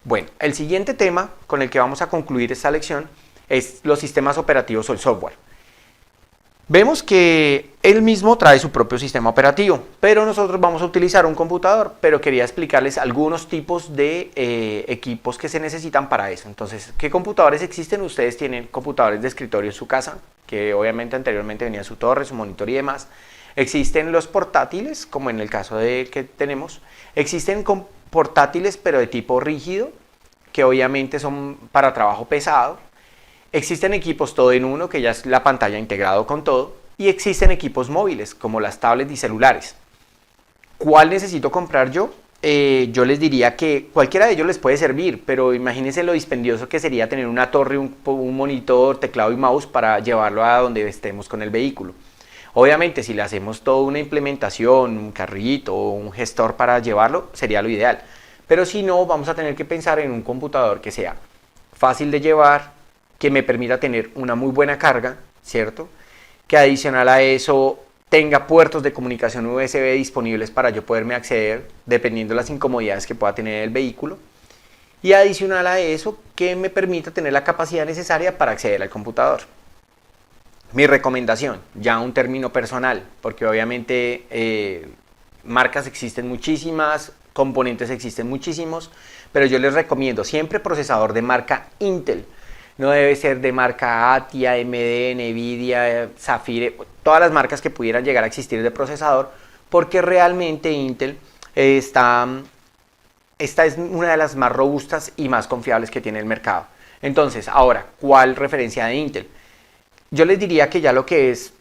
Bueno, el siguiente tema con el que vamos a concluir esta lección es los sistemas operativos o el software. Vemos que él mismo trae su propio sistema operativo, pero nosotros vamos a utilizar un computador, pero quería explicarles algunos tipos de equipos que se necesitan para eso. Entonces, ¿qué computadores existen? Ustedes tienen computadores de escritorio en su casa, que obviamente anteriormente venía su torre, su monitor y demás. Existen los portátiles, como en el caso de que tenemos. Existen portátiles, pero de tipo rígido, que obviamente son para trabajo pesado. Existen equipos todo en uno, que ya es la pantalla integrado con todo, y existen equipos móviles, como las tablets y celulares. ¿Cuál necesito comprar yo? Yo les diría que cualquiera de ellos les puede servir, pero imagínense lo dispendioso que sería tener una torre, un monitor, teclado y mouse para llevarlo a donde estemos con el vehículo. Obviamente, si le hacemos toda una implementación, un carrito o un gestor para llevarlo, sería lo ideal. Pero si no, vamos a tener que pensar en un computador que sea fácil de llevar, que me permita tener una muy buena carga, ¿cierto? Que adicional a eso tenga puertos de comunicación USB disponibles para yo poderme acceder, dependiendo de las incomodidades que pueda tener el vehículo. Y adicional a eso, que me permita tener la capacidad necesaria para acceder al computador. Mi recomendación, ya un término personal, porque obviamente marcas existen muchísimas, componentes existen muchísimos, pero yo les recomiendo siempre procesador de marca Intel. No debe ser de marca ATI, AMD, Nvidia, Zafire, todas las marcas que pudieran llegar a existir de procesador, porque realmente Intel esta es una de las más robustas y más confiables que tiene el mercado. Entonces, ahora, ¿cuál referencia de Intel? Yo les diría que ya lo que es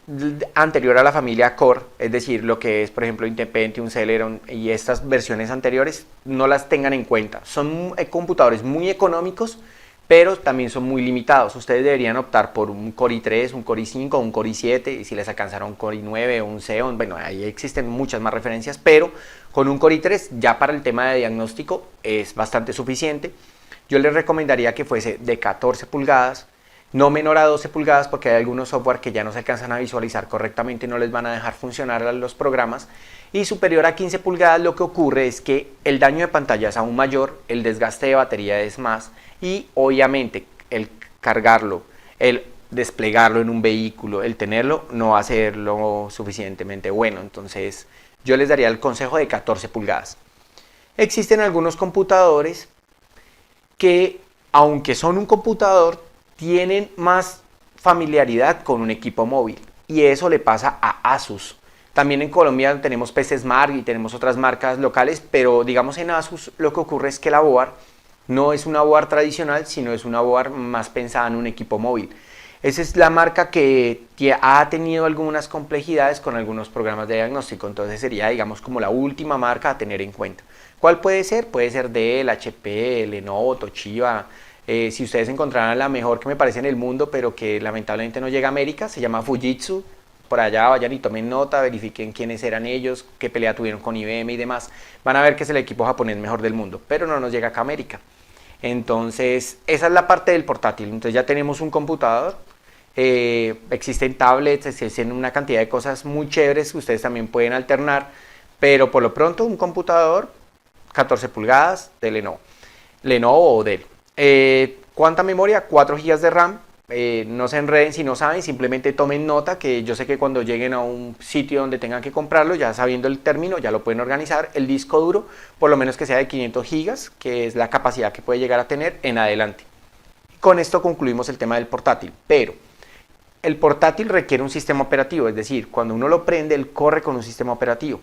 anterior a la familia Core, es decir, lo que es, por ejemplo, Intel Pentium, Celeron y estas versiones anteriores, no las tengan en cuenta. Son computadores muy económicos, pero también son muy limitados. Ustedes deberían optar por un Core i3, un Core i5, un Core i7, y si les alcanzara un Core i9 o un Xeon, bueno, ahí existen muchas más referencias, pero con un Core i3 ya para el tema de diagnóstico es bastante suficiente. Yo les recomendaría que fuese de 14 pulgadas, no menor a 12 pulgadas, porque hay algunos software que ya no se alcanzan a visualizar correctamente y no les van a dejar funcionar a los programas. Y superior a 15 pulgadas lo que ocurre es que el daño de pantalla es aún mayor, el desgaste de batería es más y obviamente el cargarlo, el desplegarlo en un vehículo, el tenerlo no va a ser lo suficientemente bueno. Entonces yo les daría el consejo de 14 pulgadas. Existen algunos computadores que, aunque son un computador, tienen más familiaridad con un equipo móvil, y eso le pasa a Asus. También en Colombia tenemos PC Smart y tenemos otras marcas locales, pero digamos en Asus lo que ocurre es que la board no es una board tradicional, sino es una board más pensada en un equipo móvil. Esa es la marca que ha tenido algunas complejidades con algunos programas de diagnóstico, entonces sería, digamos, como la última marca a tener en cuenta. ¿Cuál puede ser? Puede ser Dell, HP, Lenovo, Toshiba. Si ustedes encontraran la mejor que me parece en el mundo, pero que lamentablemente no llega a América, se llama Fujitsu. Por allá vayan y tomen nota, verifiquen quiénes eran ellos, qué pelea tuvieron con IBM y demás. Van a ver que es el equipo japonés mejor del mundo, pero no nos llega acá a América. Entonces, esa es la parte del portátil. Entonces ya tenemos un computador, existen tablets, existen una cantidad de cosas muy chéveres que ustedes también pueden alternar, pero por lo pronto un computador 14 pulgadas de Lenovo o Dell. ¿Cuánta memoria? 4 GB de RAM. No se enreden si no saben, simplemente tomen nota, que yo sé que cuando lleguen a un sitio donde tengan que comprarlo, ya sabiendo el término, ya lo pueden organizar. El disco duro, por lo menos que sea de 500 GB, que es la capacidad que puede llegar a tener en adelante. Con esto concluimos el tema del portátil, pero el portátil requiere un sistema operativo, es decir, cuando uno lo prende, él corre con un sistema operativo.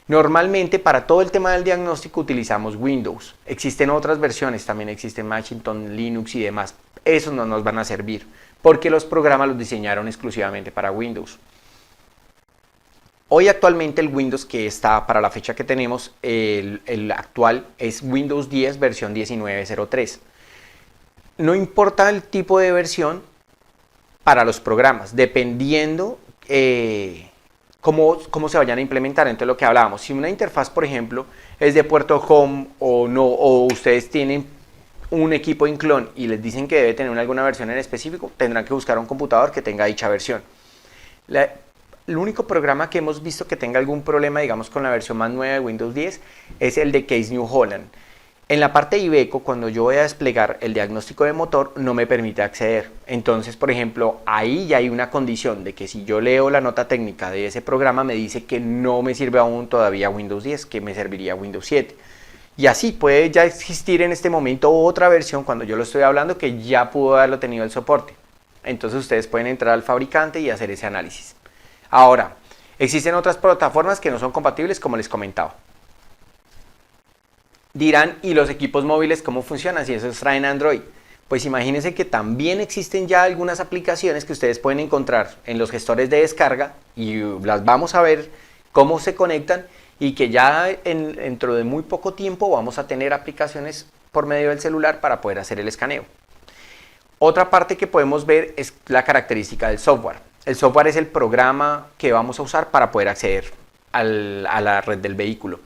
Normalmente para todo el tema del diagnóstico utilizamos Windows. Existen otras versiones, también existen Macintosh, Linux y demás. Esos no nos van a servir porque los programas los diseñaron exclusivamente para Windows. Hoy actualmente el Windows que está para la fecha que tenemos, el actual es Windows 10 versión 19.03. No importa el tipo de versión para los programas, dependiendo cómo se vayan a implementar. Entonces lo que hablábamos, si una interfaz por ejemplo es de puerto home o no, o ustedes tienen un equipo en clon y les dicen que debe tener alguna versión en específico, tendrán que buscar un computador que tenga dicha versión. El único programa que hemos visto que tenga algún problema, digamos, con la versión más nueva de Windows 10 es el de Case New Holland. En la parte de Iveco, cuando yo voy a desplegar el diagnóstico de motor, no me permite acceder. Entonces, por ejemplo, ahí ya hay una condición de que si yo leo la nota técnica de ese programa, me dice que no me sirve aún todavía Windows 10, que me serviría Windows 7. Y así puede ya existir en este momento otra versión, cuando yo lo estoy hablando, que ya pudo haberlo tenido el soporte. Entonces ustedes pueden entrar al fabricante y hacer ese análisis. Ahora, existen otras plataformas que no son compatibles, como les comentaba. Dirán, ¿y los equipos móviles cómo funcionan si esos traen Android? Pues imagínense que también existen ya algunas aplicaciones que ustedes pueden encontrar en los gestores de descarga y las vamos a ver cómo se conectan y que ya dentro de muy poco tiempo vamos a tener aplicaciones por medio del celular para poder hacer el escaneo. Otra parte que podemos ver es la característica del software. El software es el programa que vamos a usar para poder acceder a la red del vehículo.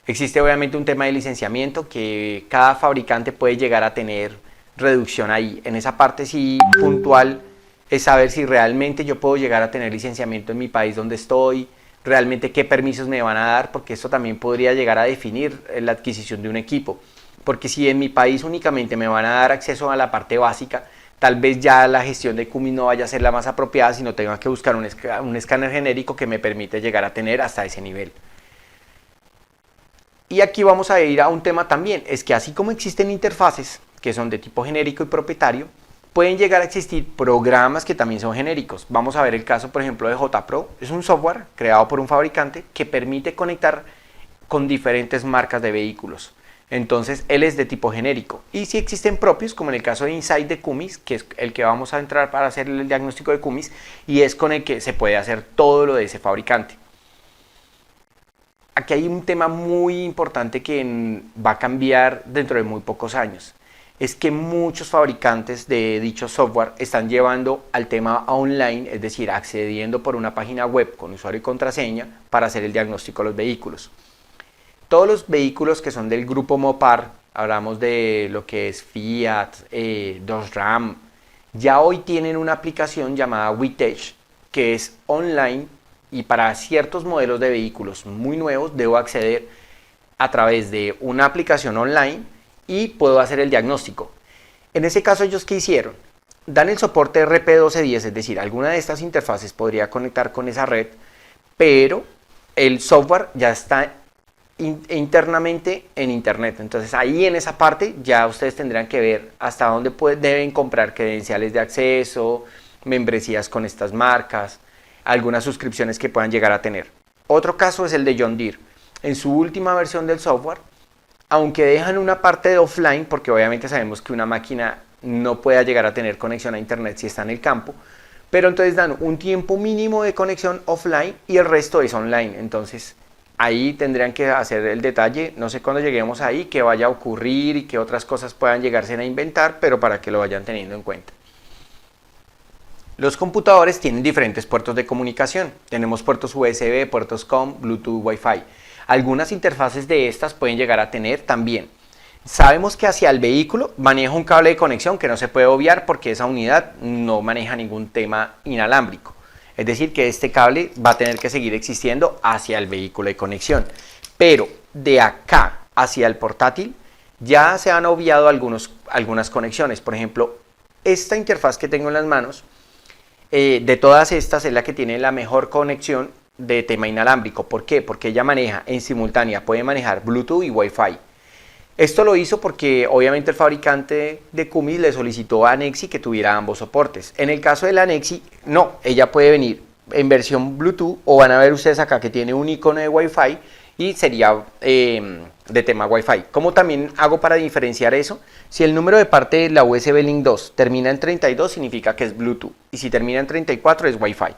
Existe obviamente un tema de licenciamiento que cada fabricante puede llegar a tener reducción ahí. En esa parte sí puntual es saber si realmente yo puedo llegar a tener licenciamiento en mi país donde estoy, realmente qué permisos me van a dar, porque esto también podría llegar a definir la adquisición de un equipo. Porque si en mi país únicamente me van a dar acceso a la parte básica, tal vez ya la gestión de CUMI no vaya a ser la más apropiada, sino tenga que buscar un escáner genérico que me permite llegar a tener hasta ese nivel. Y aquí vamos a ir a un tema también, es que así como existen interfaces que son de tipo genérico y propietario, pueden llegar a existir programas que también son genéricos. Vamos a ver el caso, por ejemplo, de JPro. Es un software creado por un fabricante que permite conectar con diferentes marcas de vehículos. Entonces, él es de tipo genérico. Y si existen propios, como en el caso de Insight de Cummins, que es el que vamos a entrar para hacer el diagnóstico de Cummins, y es con el que se puede hacer todo lo de ese fabricante. Aquí hay un tema muy importante que va a cambiar dentro de muy pocos años. Es que muchos fabricantes de dicho software están llevando al tema online, es decir, accediendo por una página web con usuario y contraseña para hacer el diagnóstico de los vehículos. Todos los vehículos que son del grupo Mopar, hablamos de lo que es Fiat, Dodge Ram, ya hoy tienen una aplicación llamada WeTech, que es online. Y para ciertos modelos de vehículos muy nuevos debo acceder a través de una aplicación online y puedo hacer el diagnóstico. En ese caso, ¿ellos qué hicieron? Dan el soporte RP1210, es decir, alguna de estas interfaces podría conectar con esa red, pero el software ya está internamente en internet. Entonces ahí en esa parte ya ustedes tendrán que ver hasta dónde deben comprar credenciales de acceso, membresías con estas marcas, algunas suscripciones que puedan llegar a tener. Otro caso es el de John Deere. En su última versión del software, aunque dejan una parte de offline, porque obviamente sabemos que una máquina no pueda llegar a tener conexión a internet si está en el campo, pero entonces dan un tiempo mínimo de conexión offline y el resto es online. Entonces ahí tendrían que hacer el detalle, no sé cuándo lleguemos ahí, qué vaya a ocurrir y qué otras cosas puedan llegarse a inventar, pero para que lo vayan teniendo en cuenta. Los computadores tienen diferentes puertos de comunicación. Tenemos puertos USB, puertos COM, Bluetooth, Wi-Fi. Algunas interfaces de estas pueden llegar a tener también. Sabemos que hacia el vehículo maneja un cable de conexión que no se puede obviar porque esa unidad no maneja ningún tema inalámbrico. Es decir, que este cable va a tener que seguir existiendo hacia el vehículo de conexión. Pero de acá hacia el portátil ya se han obviado algunas conexiones. Por ejemplo, esta interfaz que tengo en las manos, de todas estas es la que tiene la mejor conexión de tema inalámbrico. ¿Por qué? Porque ella maneja en simultánea, puede manejar Bluetooth y Wi-Fi. Esto lo hizo porque obviamente el fabricante de Cummins le solicitó a Nexi que tuviera ambos soportes. En el caso de la Nexi, no, ella puede venir en versión Bluetooth o van a ver ustedes acá que tiene un icono de Wi-Fi y sería de tema Wi-Fi. ¿Cómo también hago para diferenciar eso? Si el número de parte de la USB Link 2 termina en 32 significa que es Bluetooth y si termina en 34 es Wi-Fi.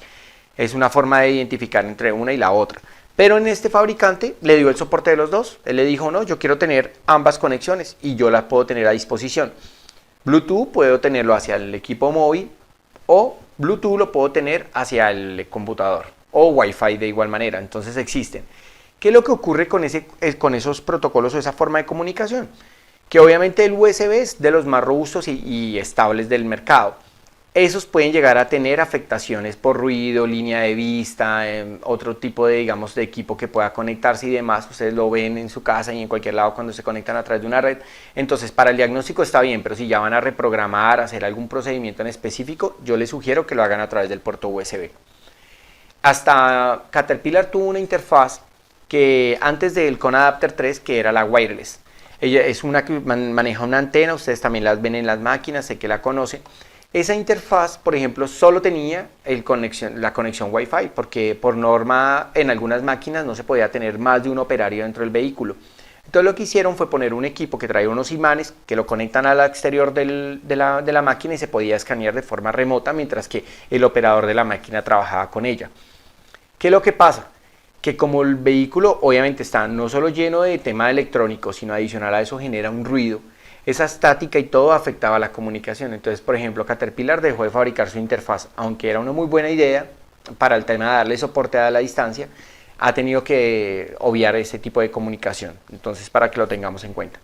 Es una forma de identificar entre una y la otra. Pero en este fabricante le dio el soporte de los dos. Él le dijo, no, yo quiero tener ambas conexiones y yo las puedo tener a disposición. Bluetooth puedo tenerlo hacia el equipo móvil o Bluetooth lo puedo tener hacia el computador o Wi-Fi de igual manera. Entonces existen. ¿Qué es lo que ocurre con esos protocolos o esa forma de comunicación? Que obviamente el USB es de los más robustos y estables del mercado. esos pueden llegar a tener afectaciones por ruido, línea de vista, otro tipo de, digamos, de equipo que pueda conectarse y demás. Ustedes lo ven en su casa y en cualquier lado cuando se conectan a través de una red. Entonces, para el diagnóstico está bien, pero si ya van a reprogramar, hacer algún procedimiento en específico, yo les sugiero que lo hagan a través del puerto USB. Hasta Caterpillar tuvo una interfaz que antes del ConAdapter 3, que era la wireless. Ella es una que maneja una antena, ustedes también las ven en las máquinas, sé que la conocen. Esa interfaz, por ejemplo, solo tenía la conexión Wi-Fi, porque por norma en algunas máquinas no se podía tener más de un operario dentro del vehículo. Entonces lo que hicieron fue poner un equipo que trae unos imanes que lo conectan al exterior de la máquina y se podía escanear de forma remota mientras que el operador de la máquina trabajaba con ella. ¿Qué es lo que pasa? Que como el vehículo obviamente está no solo lleno de tema electrónico, sino adicional a eso genera un ruido, esa estática y todo afectaba la comunicación. Entonces, por ejemplo, Caterpillar dejó de fabricar su interfaz, aunque era una muy buena idea para el tema de darle soporte a la distancia, ha tenido que obviar ese tipo de comunicación. Entonces, para que lo tengamos en cuenta.